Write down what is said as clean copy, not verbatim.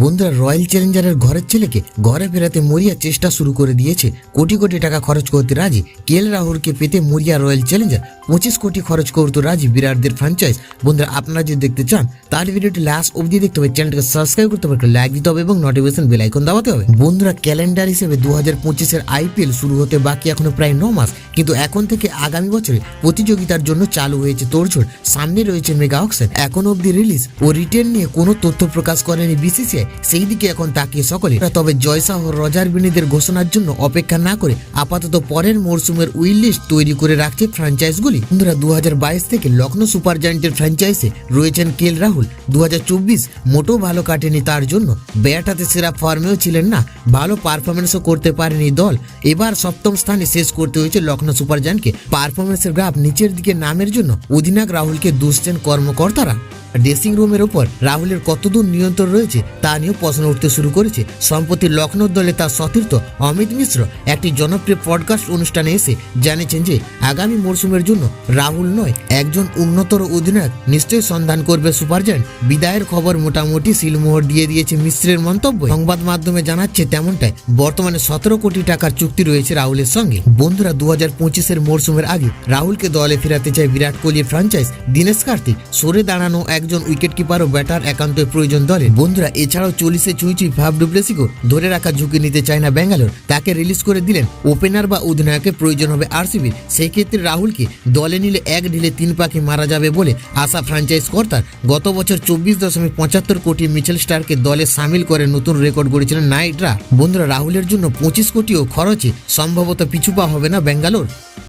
বন্ধুরা, রয়্যাল চ্যালেঞ্জারের ঘরের ছেলেকে ঘরে ফেরাতে মরিয়া চেষ্টা শুরু করে দিয়েছে। কোটি কোটি টাকা খরচ করতে রাজি কেএল রাহুলকে পেতে মরিয়া রয়্যাল চ্যালেঞ্জার 25 কোটি খরচ করতে রাজি বিরাটদের ফ্র্যাঞ্চাইজ। বন্ধুরা, আপনারা যদি দেখতে চান তাহলে ভিডিওটি লাস্ট অবধি দেখতে হবে, চ্যানেলটাকে সাবস্ক্রাইব করতে হবে, লাইক দিতে হবে এবং নোটিফিকেশন বেল আইকন দাবাতে হবে। বন্ধুরা, ক্যালেন্ডার হিসেবে 2025-এর আইপিএল শুরু হতে বাকি এখনো প্রায় 9 মাস, কিন্তু এখন থেকে আগামী বছরে প্রতিযোগিতার জন্য চালু হয়েছে তোড়জোড়। সামনে রয়েছে মেগা অকশন। এখন অবধি রিলিজ ও রিটেন নিয়ে কোনো তথ্য প্রকাশ করেনি বিসিসিআই, সেই দিকে এখন তাকিয়ে সকলে। তবে জয়সাহ ও রজার বিনিদের ঘোষণার জন্য অপেক্ষা না করে আপাতত পরের মরসুমের উইল লিস্ট তৈরি করে রাখছে ফ্র্যাঞ্চাইজগুলি। বন্ধুরা, 2022 থেকে লখনৌ সুপার জায়ান্টের ফ্র্যাঞ্চাইজে রয়েছেন কেএল রাহুল। 2024 মোটেও ভালো কাটেনি তার জন্য। ব্যাট হাতে সেরা ফর্মেও ছিলেন না, ভালো পারফরমেন্সও করতে পারেনি দল। এবার সপ্তম স্থানে শেষ করতে হয়েছে লখনৌ সুপার জায়ান্টকে। পারফরমেন্সের গ্রাফ নিচের দিকে নামের জন্য অধিনায়ক রাহুলকে দুষছেন কর্মকর্তারা। ড্রেসিং রুমের ওপর রাহুলের কতদূর নিয়ন্ত্রণ রয়েছে তা নিয়েও প্রশ্ন উঠতে শুরু করেছে। সম্প্রতি লখনৌ দলে তার সতীর্থ অমিত মিশ্র একটি জনপ্রিয় পডকাস্ট অনুষ্ঠানে এসে জানিয়েছেন যে আগামী মরসুমের জন্য রাহুল নয়, একজন উন্নতর অধিনায়ক নিশ্চয়ই সন্ধান করবে সুপার জায়ান্ট। বিদায়ের খবর মোটামুটি সিলমোহর দিয়ে দিয়েছে মিশ্রের মন্তব্য। সংবাদ মাধ্যমে জানাচ্ছে তেমনটাই। বর্তমানে 17 কোটি টাকার চুক্তি রয়েছে রাহুলের সঙ্গে। বন্ধুরা, 2025-এর মরসুমের আগে রাহুলকে দলে ফেরাতে চায় বিরাট কোহলির ফ্র্যাঞ্চাইজ। দীনেশ কার্তিক সরে দাঁড়ানো একজন উইকেট কিপার ও ব্যাটার একান্তই প্রয়োজন দলে। বন্ধুরা, এছাড়াও 40-এ চুইচি ফাফ ডু প্লেসিকেও ধরে রাখা ঝুঁকি নিতে চায় না ব্যাঙ্গালোর। তাকে রিলিজ করে দিলেন ওপেনার বা অধিনায়কের প্রয়োজন হবে আরসিবির। সেই ক্ষেত্রে রাহুলকে দলে নিলে এক ঢিলে 3 পাখি মারা যাবে বলে আশা ফ্র্যাঞ্চাইজ কর্তার। গত বছর 24.75 কোটি মিচেল স্টারকে দলে সামিল করে নতুন রেকর্ড গড়েছিলেন নাইটরা। বন্ধুরা, রাহুলের জন্য 25 কোটিও খরচে সম্ভবত পিছু পা হবে না ব্যাঙ্গালোর।